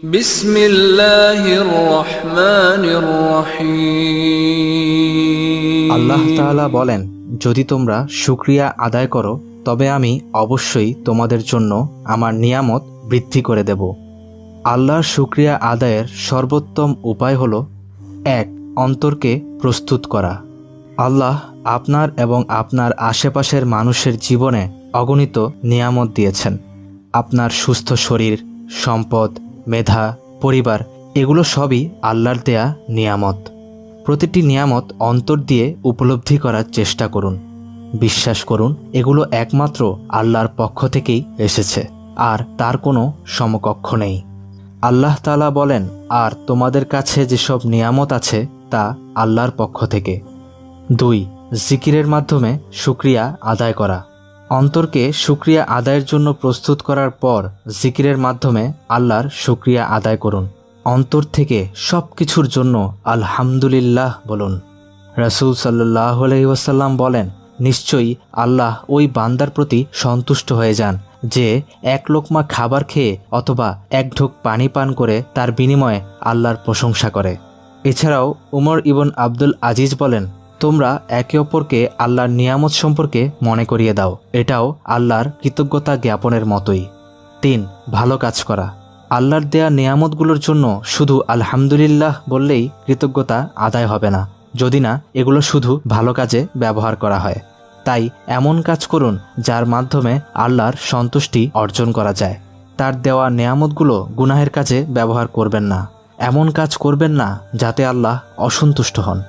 বিসমিল্লাহির রহমানির রহিম। আল্লাহ তাআলা বলেন, যদি তোমরা শুকরিয়া আদায় করো তবে আমি অবশ্যই তোমাদের জন্য আমার নিয়ামত বৃদ্ধি করে দেব। আল্লাহর শুকরিয়া আদায়ের সর্বোত্তম উপায় হল ১. অন্তরকে প্রস্তুত করা। আল্লাহ আপনার এবং আপনার আশেপাশের মানুষের জীবনে অগণিত নিয়ামত দিয়েছেন। আপনার সুস্থ শরীর, সম্পদ, মেধা, পরিবার, এগুলো সবই আল্লাহর দেয়া নিয়ামত। প্রতিটি নিয়ামত অন্তর দিয়ে উপলব্ধি করার চেষ্টা করুন। বিশ্বাস করুন, এগুলো একমাত্র আল্লাহর পক্ষ থেকেই এসেছে, আর তার কোনো সমকক্ষ নেই। আল্লাহ তাআলা বলেন, আর তোমাদের কাছে যেসব নিয়ামত আছে তা আল্লাহর পক্ষ থেকে। ২. জিকিরের মাধ্যমে শুকরিয়া আদায় করা। অন্তরকে শুকরিয়া আদায়ের জন্য প্রস্তুত করার পর জিকিরের মাধ্যমে আল্লাহর শুকরিয়া আদায় করুন। অন্তর থেকে সব কিছুর জন্য আলহামদুলিল্লাহ বলুন। রাসূল সাল্লাল্লাহু আলাইহি ওয়াসাল্লাম বলেন, নিশ্চয়ই আল্লাহ ওই বান্দার প্রতি সন্তুষ্ট হয়ে যান যে এক লোকমা খাবার খেয়ে অথবা এক ঢোক পানি পান করে তার বিনিময়ে আল্লাহর প্রশংসা করে। এছাড়াও উমর ইবন আব্দুল আজিজ বলেন, তোমরা একে অপরকে আল্লাহর নিয়ামত সম্পর্কে মনে করিয়ে দাও, এটাও আল্লাহর কৃতজ্ঞতা জ্ঞাপনের মতোই। ৩. ভালো কাজ করা। আল্লাহর দেয়া নিয়ামতগুলোর জন্য শুধু আলহামদুলিল্লাহ বললেই কৃতজ্ঞতা আদায় হবে না, যদি না এগুলো শুধু ভালো কাজে ব্যবহার করা হয়। তাই এমন কাজ করুন যার মাধ্যমে আল্লাহর সন্তুষ্টি অর্জন করা যায়। তার দেওয়া নিয়ামতগুলো গুনাহের কাজে ব্যবহার করবেন না। এমন কাজ করবেন না যাতে আল্লাহ অসন্তুষ্ট হন।